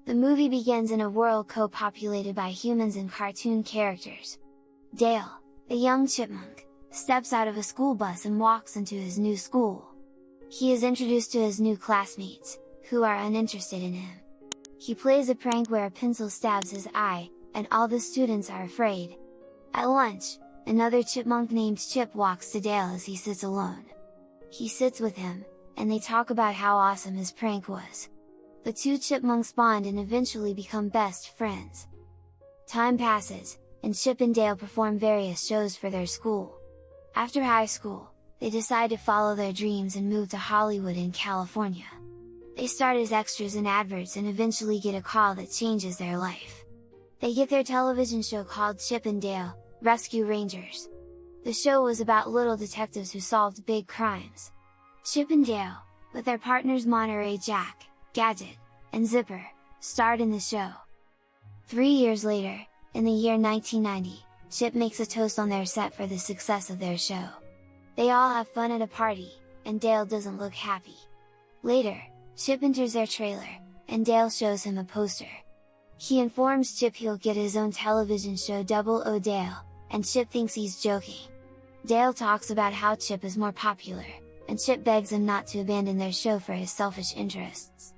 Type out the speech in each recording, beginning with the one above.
The movie begins in a world co-populated by humans and cartoon characters. Dale, a young chipmunk, steps out of a school bus and walks into his new school. He is introduced to his new classmates, who are uninterested in him. He plays a prank where a pencil stabs his eye, and all the students are afraid. At lunch, another chipmunk named Chip walks to Dale as he sits alone. He sits with him, and they talk about how awesome his prank was. The two chipmunks bond and eventually become best friends. Time passes, and Chip and Dale perform various shows for their school. After high school, they decide to follow their dreams and move to Hollywood in California. They start as extras in adverts and eventually get a call that changes their life. They get their television show called Chip and Dale, Rescue Rangers. The show was about little detectives who solved big crimes. Chip and Dale, with their partners Monterey Jack, Gadget, and Zipper, starred in the show. 3 years later, in the year 1990, Chip makes a toast on their set for the success of their show. They all have fun at a party, and Dale doesn't look happy. Later, Chip enters their trailer, and Dale shows him a poster. He informs Chip he'll get his own television show Double O Dale, and Chip thinks he's joking. Dale talks about how Chip is more popular, and Chip begs him not to abandon their show for his selfish interests.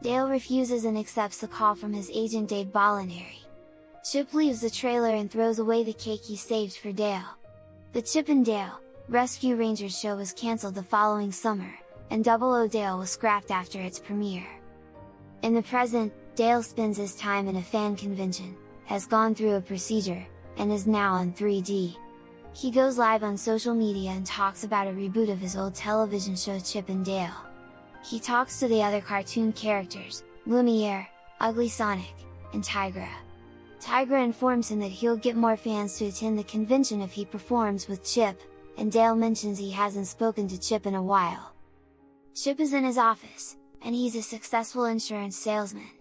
Dale refuses and accepts the call from his agent Dave Molinari. Chip leaves the trailer and throws away the cake he saved for Dale. The Chip and Dale, Rescue Rangers show was cancelled the following summer, and Double O Dale was scrapped after its premiere. In the present, Dale spends his time in a fan convention, has gone through a procedure, and is now on 3D. He goes live on social media and talks about a reboot of his old television show Chip and Dale. He talks to the other cartoon characters, Lumiere, Ugly Sonic, and Tigra. Tigra informs him that he'll get more fans to attend the convention if he performs with Chip, and Dale mentions he hasn't spoken to Chip in a while. Chip is in his office, and he's a successful insurance salesman.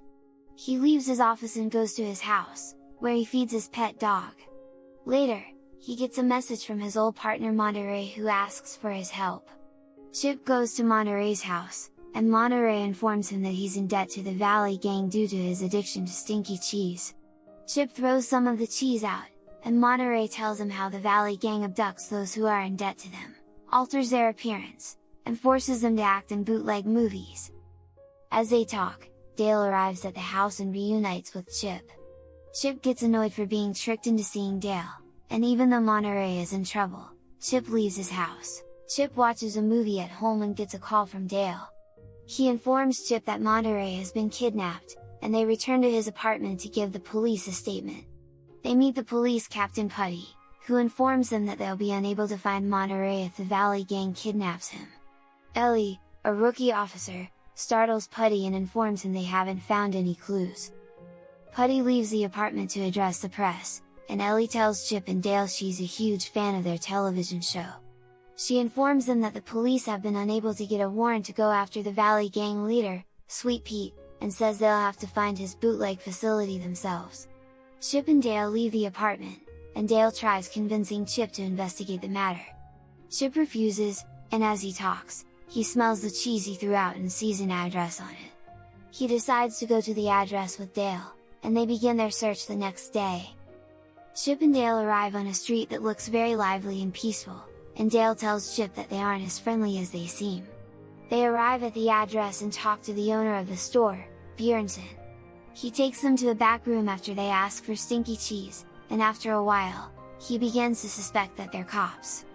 He leaves his office and goes to his house, where he feeds his pet dog. Later, he gets a message from his old partner Monterey who asks for his help. Chip goes to Monterey's house, and Monterey informs him that he's in debt to the Valley Gang due to his addiction to stinky cheese. Chip throws some of the cheese out, and Monterey tells him how the Valley Gang abducts those who are in debt to them, alters their appearance, and forces them to act in bootleg movies. As they talk, Dale arrives at the house and reunites with Chip. Chip gets annoyed for being tricked into seeing Dale, and even though Monterey is in trouble, Chip leaves his house. Chip watches a movie at home and gets a call from Dale. He informs Chip that Monterey has been kidnapped, and they return to his apartment to give the police a statement. They meet the police captain Putty, who informs them that they'll be unable to find Monterey if the Valley Gang kidnaps him. Ellie, a rookie officer, startles Putty and informs him they haven't found any clues. Putty leaves the apartment to address the press, and Ellie tells Chip and Dale she's a huge fan of their television show. She informs them that the police have been unable to get a warrant to go after the Valley Gang leader, Sweet Pete, and says they'll have to find his bootleg facility themselves. Chip and Dale leave the apartment, and Dale tries convincing Chip to investigate the matter. Chip refuses, and as he talks, he smells the cheese he threw out and sees an address on it. He decides to go to the address with Dale, and they begin their search the next day. Chip and Dale arrive on a street that looks very lively and peaceful, and Dale tells Chip that they aren't as friendly as they seem. They arrive at the address and talk to the owner of the store, Bjornson. He takes them to a back room after they ask for stinky cheese, and after a while, he begins to suspect that they're cops.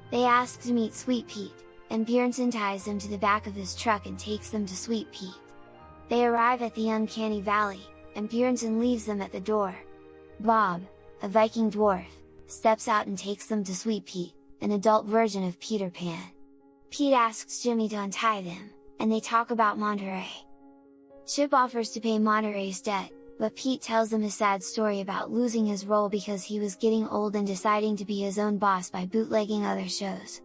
They ask to meet Sweet Pete, and Bjornson ties them to the back of his truck and takes them to Sweet Pete. They arrive at the Uncanny Valley, and Bjornson leaves them at the door. Bob, a Viking dwarf, steps out and takes them to Sweet Pete, an adult version of Peter Pan. Pete asks Jimmy to untie them, and they talk about Monterey. Chip offers to pay Monterey's debt, but Pete tells them a sad story about losing his role because he was getting old and deciding to be his own boss by bootlegging other shows.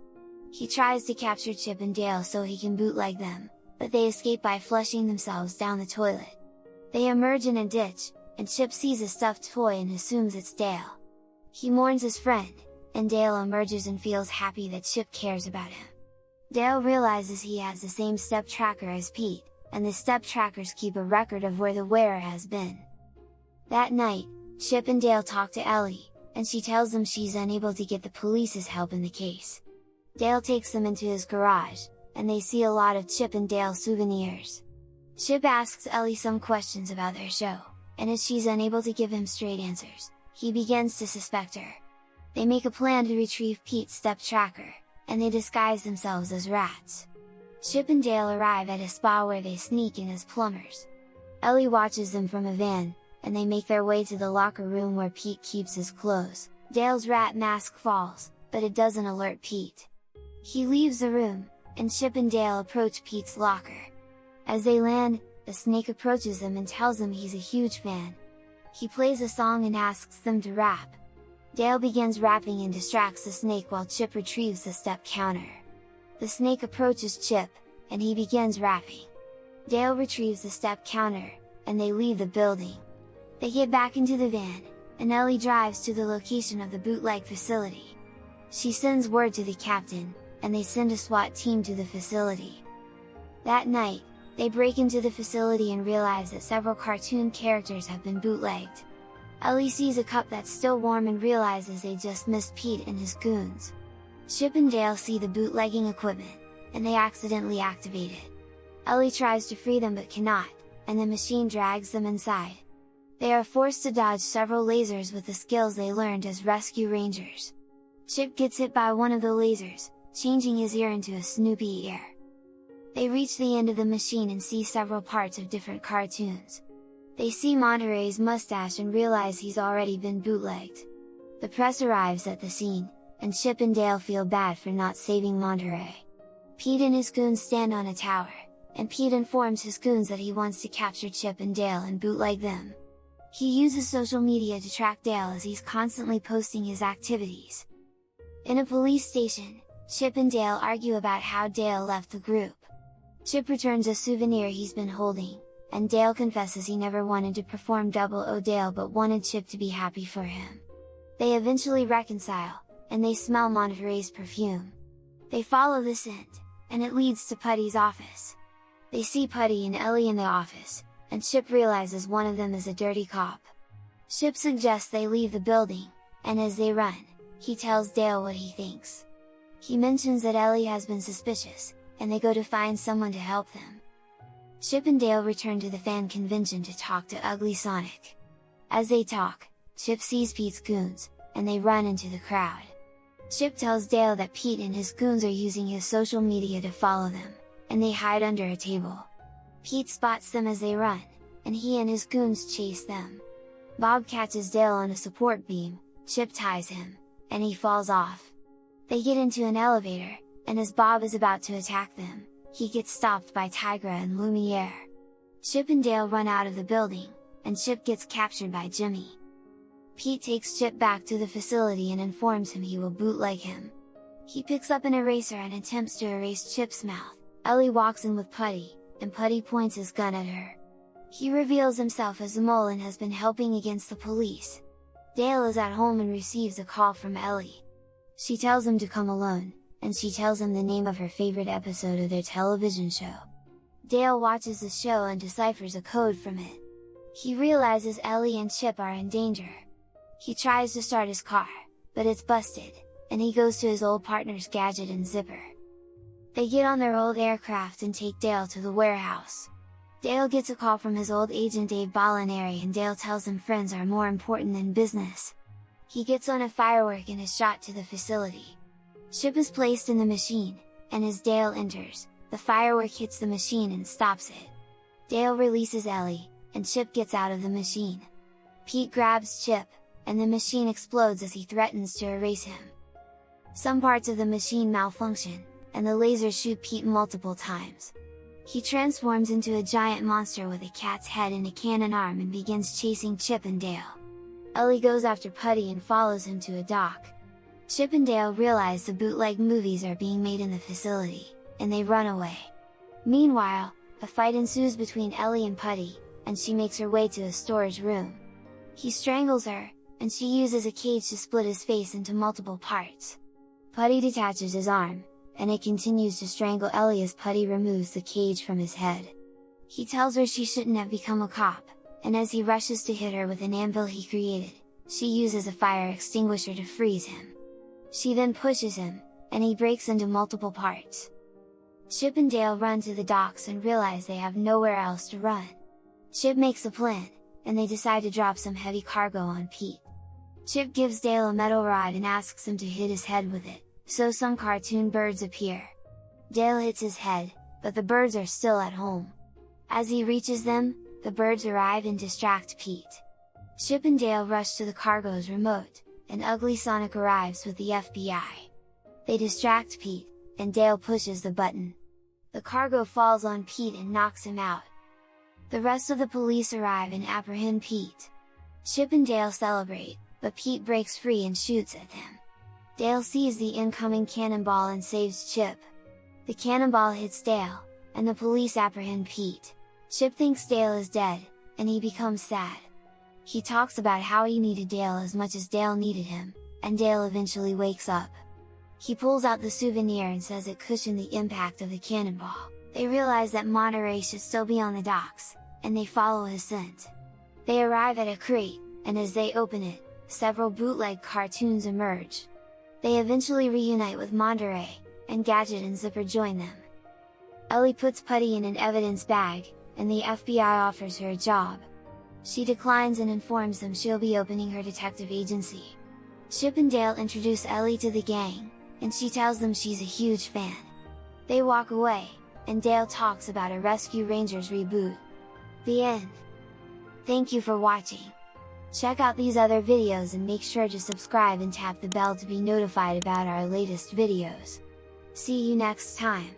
He tries to capture Chip and Dale so he can bootleg them, but they escape by flushing themselves down the toilet. They emerge in a ditch, and Chip sees a stuffed toy and assumes it's Dale. He mourns his friend, and Dale emerges and feels happy that Chip cares about him. Dale realizes he has the same step tracker as Pete, and the step trackers keep a record of where the wearer has been. That night, Chip and Dale talk to Ellie, and she tells them she's unable to get the police's help in the case. Dale takes them into his garage, and they see a lot of Chip and Dale souvenirs. Chip asks Ellie some questions about their show, and as she's unable to give him straight answers, he begins to suspect her. They make a plan to retrieve Pete's step tracker, and they disguise themselves as rats. Chip and Dale arrive at a spa where they sneak in as plumbers. Ellie watches them from a van, and they make their way to the locker room where Pete keeps his clothes. Dale's rat mask falls, but it doesn't alert Pete. He leaves the room, and Chip and Dale approach Pete's locker. As they land, the snake approaches them and tells them he's a huge fan. He plays a song and asks them to rap. Dale begins rapping and distracts the snake while Chip retrieves the step counter. The snake approaches Chip, and he begins rapping. Dale retrieves the step counter, and they leave the building. They get back into the van, and Ellie drives to the location of the bootleg facility. She sends word to the captain, and they send a SWAT team to the facility. That night, they break into the facility and realize that several cartoon characters have been bootlegged. Ellie sees a cup that's still warm and realizes they just missed Pete and his goons. Chip and Dale see the bootlegging equipment, and they accidentally activate it. Ellie tries to free them but cannot, and the machine drags them inside. They are forced to dodge several lasers with the skills they learned as rescue rangers. Chip gets hit by one of the lasers, changing his ear into a Snoopy ear. They reach the end of the machine and see several parts of different cartoons. They see Monterey's mustache and realize he's already been bootlegged. The press arrives at the scene, and Chip and Dale feel bad for not saving Monterey. Pete and his goons stand on a tower, and Pete informs his goons that he wants to capture Chip and Dale and bootleg them. He uses social media to track Dale as he's constantly posting his activities. In a police station, Chip and Dale argue about how Dale left the group. Chip returns a souvenir he's been holding, and Dale confesses he never wanted to perform Double O Dale but wanted Chip to be happy for him. They eventually reconcile, and they smell Monterey's perfume. They follow the scent, and it leads to Putty's office. They see Putty and Ellie in the office, and Chip realizes one of them is a dirty cop. Chip suggests they leave the building, and as they run, he tells Dale what he thinks. He mentions that Ellie has been suspicious, and they go to find someone to help them. Chip and Dale return to the fan convention to talk to Ugly Sonic. As they talk, Chip sees Pete's goons, and they run into the crowd. Chip tells Dale that Pete and his goons are using his social media to follow them, and they hide under a table. Pete spots them as they run, and he and his goons chase them. Bob catches Dale on a support beam, Chip ties him, and he falls off. They get into an elevator, and as Bob is about to attack them, he gets stopped by Tigra and Lumiere. Chip and Dale run out of the building, and Chip gets captured by Jimmy. Pete takes Chip back to the facility and informs him he will bootleg him. He picks up an eraser and attempts to erase Chip's mouth. Ellie walks in with Putty, and Putty points his gun at her. He reveals himself as the mole and has been helping against the police. Dale is at home and receives a call from Ellie. She tells him to come alone, and she tells him the name of her favorite episode of their television show. Dale watches the show and deciphers a code from it. He realizes Ellie and Chip are in danger. He tries to start his car, but it's busted, and he goes to his old partner's gadget and zipper. They get on their old aircraft and take Dale to the warehouse. Dale gets a call from his old agent Dave Molinari and Dale tells him friends are more important than business. He gets on a firework and is shot to the facility. Chip is placed in the machine, and as Dale enters, the firework hits the machine and stops it. Dale releases Ellie, and Chip gets out of the machine. Pete grabs Chip, and the machine explodes as he threatens to erase him. Some parts of the machine malfunction, and the lasers shoot Pete multiple times. He transforms into a giant monster with a cat's head and a cannon arm and begins chasing Chip and Dale. Ellie goes after Putty and follows him to a dock. Chip and Dale realize the bootleg movies are being made in the facility, and they run away. Meanwhile, a fight ensues between Ellie and Putty, and she makes her way to a storage room. He strangles her, and she uses a cage to split his face into multiple parts. Putty detaches his arm, and it continues to strangle Ellie as Putty removes the cage from his head. He tells her she shouldn't have become a cop, and as he rushes to hit her with an anvil he created, she uses a fire extinguisher to freeze him. She then pushes him, and he breaks into multiple parts. Chip and Dale run to the docks and realize they have nowhere else to run. Chip makes a plan, and they decide to drop some heavy cargo on Pete. Chip gives Dale a metal rod and asks him to hit his head with it, so some cartoon birds appear. Dale hits his head, but the birds are still at home. As he reaches them, the birds arrive and distract Pete. Chip and Dale rush to the cargo's remote, and Ugly Sonic arrives with the FBI. They distract Pete, and Dale pushes the button. The cargo falls on Pete and knocks him out. The rest of the police arrive and apprehend Pete. Chip and Dale celebrate, but Pete breaks free and shoots at them. Dale sees the incoming cannonball and saves Chip. The cannonball hits Dale, and the police apprehend Pete. Chip thinks Dale is dead, and he becomes sad. He talks about how he needed Dale as much as Dale needed him, and Dale eventually wakes up. He pulls out the souvenir and says it cushioned the impact of the cannonball. They realize that Monterey should still be on the docks, and they follow his scent. They arrive at a crate, and as they open it, several bootleg cartoons emerge. They eventually reunite with Monterey, and Gadget and Zipper join them. Ellie puts Putty in an evidence bag, and the FBI offers her a job. She declines and informs them she'll be opening her detective agency. Chip and Dale introduce Ellie to the gang, and she tells them she's a huge fan. They walk away, and Dale talks about a Rescue Rangers reboot. The end. Thank you for watching. Check out these other videos and make sure to subscribe and tap the bell to be notified about our latest videos. See you next time!